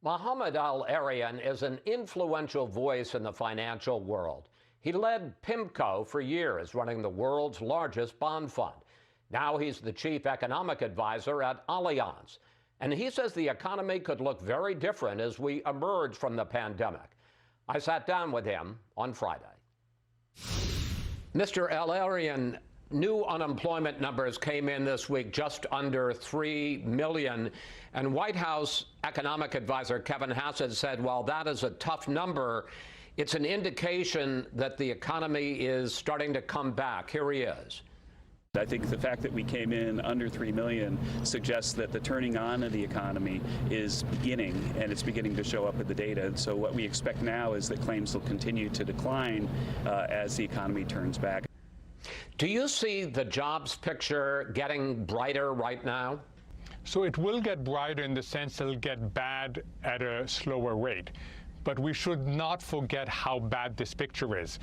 Mohamed ElErian is an influential voice in the financial world. He led PIMCO for years, running the world's largest bond fund. Now he's the chief economic advisor at Allianz. And he says the economy could look very different as we emerge from the pandemic. I sat down with him on Friday. Mr. ElErian, new unemployment numbers came in this week just under 3 million. And White House economic advisor Kevin Hassett said, while that is a tough number, it's an indication that the economy is starting to come back. Here he is. I think the fact that we came in under 3 million suggests that the turning on of the economy is beginning, and it's beginning to show up in the data. And so what we expect now is that claims will continue to decline as the economy turns back. Do you see the jobs picture getting brighter right now? So it will get brighter in the sense it'll get bad at a slower rate. But we should not forget how bad this picture is.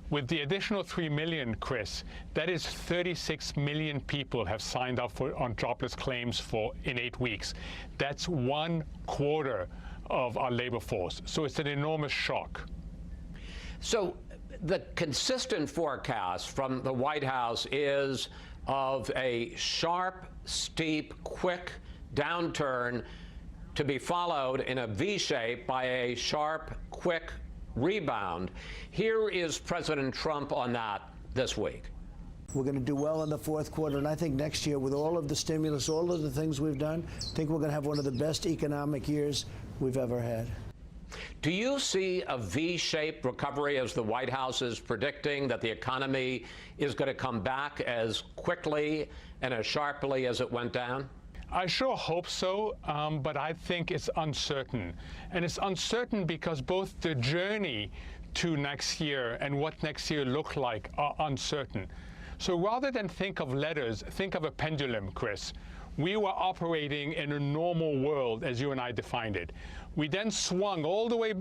With the additional 3 million, Chris, that is 36 million people have signed up on jobless claims in 8 weeks. That's 1/4 of our labor force. So it's an enormous shock. So the consistent forecast from the White House is of a sharp, steep, quick downturn to be followed in a V shape by a sharp, quick rebound. Here is President Trump on that this week. We're going to do well in the fourth quarter, and I think next year, with all of the stimulus, all of the things we've done, I think we're going to have one of the best economic years we've ever had. Do you see a V-shaped recovery as the White House is predicting, that the economy is going to come back as quickly and as sharply as it went down? I sure hope so, but I think it's uncertain. And it's uncertain because both the journey to next year and what next year look like are uncertain. So rather than think of letters, think of a pendulum, Chris. We were operating in a normal world as you and I defined it. We then swung all the way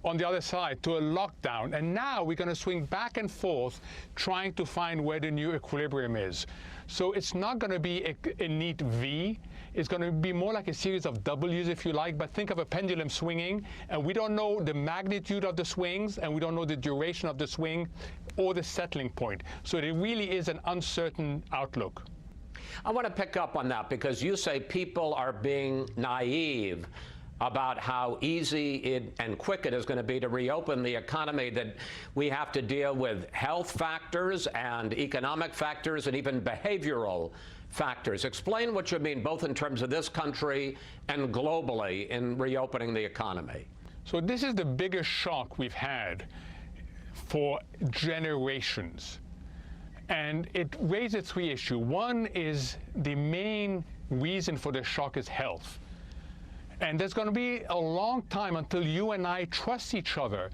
on the other side to a lockdown, and now we're going to swing back and forth trying to find where the new equilibrium is. So it's not going to be a neat V. It's going to be more like a series of W's, if you like, but think of a pendulum swinging, and we don't know the magnitude of the swings, and we don't know the duration of the swing or the settling point. So it really is an uncertain outlook. I want to pick up on that because you say people are being naive about how easy and quick it is going to be to reopen the economy, that we have to deal with health factors and economic factors and even behavioral factors. Explain what you mean, both in terms of this country and globally, in reopening the economy. So this is the biggest shock we've had for generations. And it raises 3 issues. One is the main reason for the shock is health. And there's going to be a long time until you and I trust each other.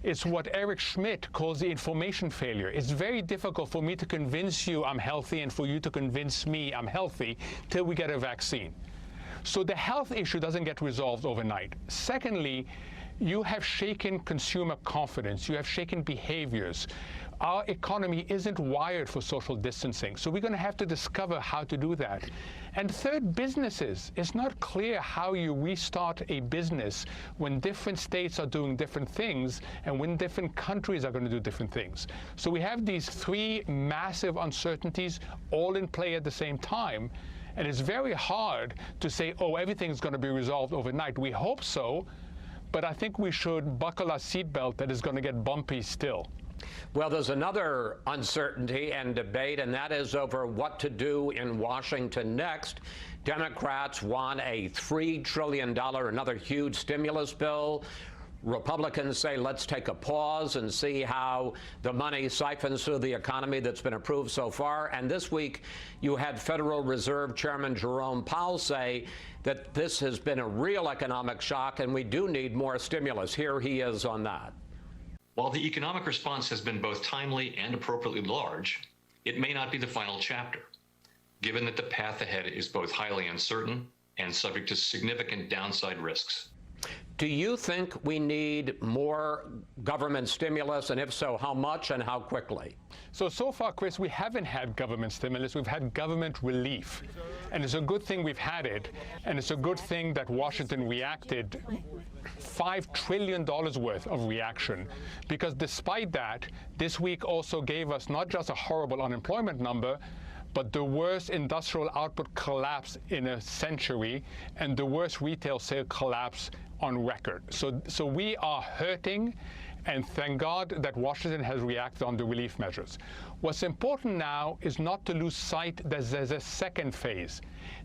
It's what Eric Schmidt calls the information failure. It's very difficult for me to convince you I'm healthy and for you to convince me I'm healthy till we get a vaccine. So the health issue doesn't get resolved overnight. Secondly, you have shaken consumer confidence. You have shaken behaviors. Our economy isn't wired for social distancing, so we're going to have to discover how to do that. And third, businesses. It's not clear how you restart a business when different states are doing different things and when different countries are going to do different things. So we have these 3 massive uncertainties all in play at the same time. And it's very hard to say, oh, everything's going to be resolved overnight. We hope so, but I think we should buckle our seatbelt that is going to get bumpy still. Well, there's another uncertainty and debate, and that is over what to do in Washington next. Democrats want a $3 trillion, another huge stimulus bill. Republicans say, let's take a pause and see how the money siphons through the economy that's been approved so far. And this week, you had Federal Reserve Chairman Jerome Powell say that this has been a real economic shock and we do need more stimulus. Here he is on that. While the economic response has been both timely and appropriately large, it may not be the final chapter, given that the path ahead is both highly uncertain and subject to significant downside risks. Do you think we need more government stimulus, and if so, how much and how quickly? So far, Chris, we haven't had government stimulus. We've had government relief. And it's a good thing we've had it. And it's a good thing that Washington reacted, $5 trillion worth of reaction. Because despite that, this week also gave us not just a horrible unemployment number, but the worst industrial output collapse in a century and the worst retail sale collapse on record. So we are hurting, and thank God that Washington has reacted on the relief measures. What's important now is not to lose sight that there's a second phase.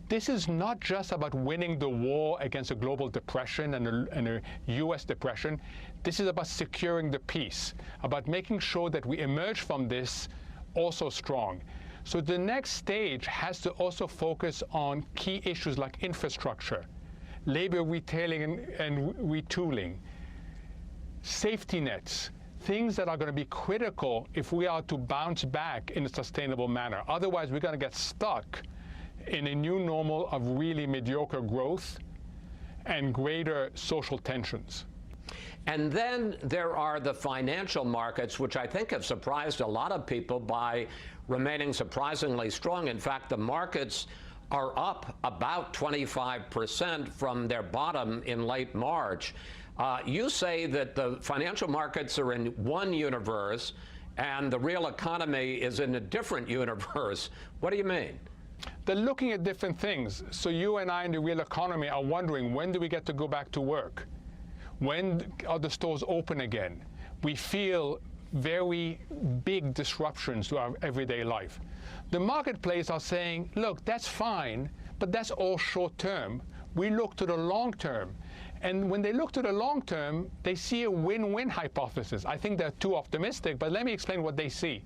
This is not just about winning the war against a global depression and a U.S. depression. This is about securing the peace, about making sure that we emerge from this also strong. So the next stage has to also focus on key issues like infrastructure, labor retailing and retooling, safety nets, things that are going to be critical if we are to bounce back in a sustainable manner. Otherwise, we're going to get stuck in a new normal of really mediocre growth and greater social tensions. And then there are the financial markets, which I think have surprised a lot of people by remaining surprisingly strong. In fact, the markets are up about 25% from their bottom in late March. You say that the financial markets are in one universe and the real economy is in a different universe. What do you mean? They're looking at different things. So you and I in the real economy are wondering, when do we get to go back to work? When are the stores open again? We feel very big disruptions to our everyday life. The marketplace are saying, look, that's fine, but that's all short term. We look to the long term. And when they look to the long term, they see a win-win hypothesis. I think they're too optimistic, but let me explain what they see.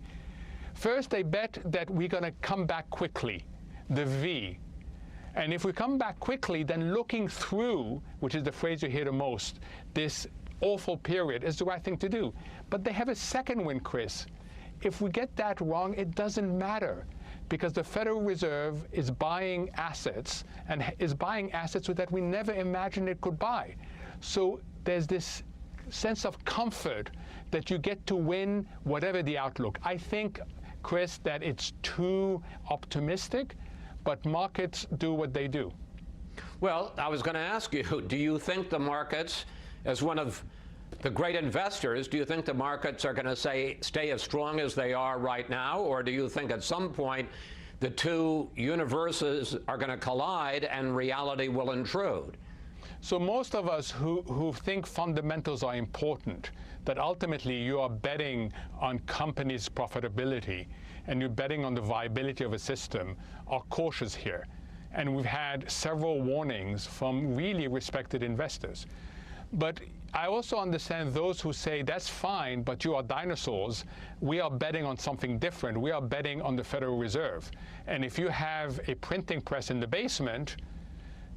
First, they bet that we're going to come back quickly, the V. And if we come back quickly, then looking through, which is the phrase you hear the most, this awful period is the right thing to do. But they have a second win, Chris. If we get that wrong, it doesn't matter, because the Federal Reserve is buying assets, and is buying assets that we never imagined it could buy. So there's this sense of comfort that you get to win whatever the outlook. I think, Chris, that it's too optimistic, but markets do what they do. Well, I was going to ask you, do you think the markets, as one of the great investors, do you think the markets are going to stay as strong as they are right now, or do you think at some point the two universes are going to collide and reality will intrude? So most of us who think fundamentals are important, that ultimately you are betting on companies' profitability and you're betting on the viability of a system, are cautious here. And we've had several warnings from really respected investors. But I also understand those who say, that's fine, but you are dinosaurs. We are betting on something different. We are betting on the Federal Reserve. And if you have a printing press in the basement,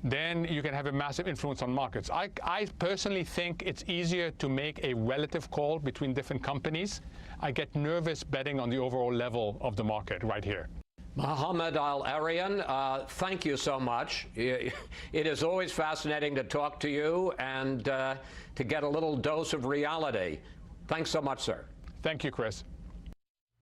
then you can have a massive influence on markets. I personally think it's easier to make a relative call between different companies. I get nervous betting on the overall level of the market right here. Mohamed El-Erian, thank you so much. It is always fascinating to talk to you and to get a little dose of reality. Thanks so much, sir. Thank you, Chris.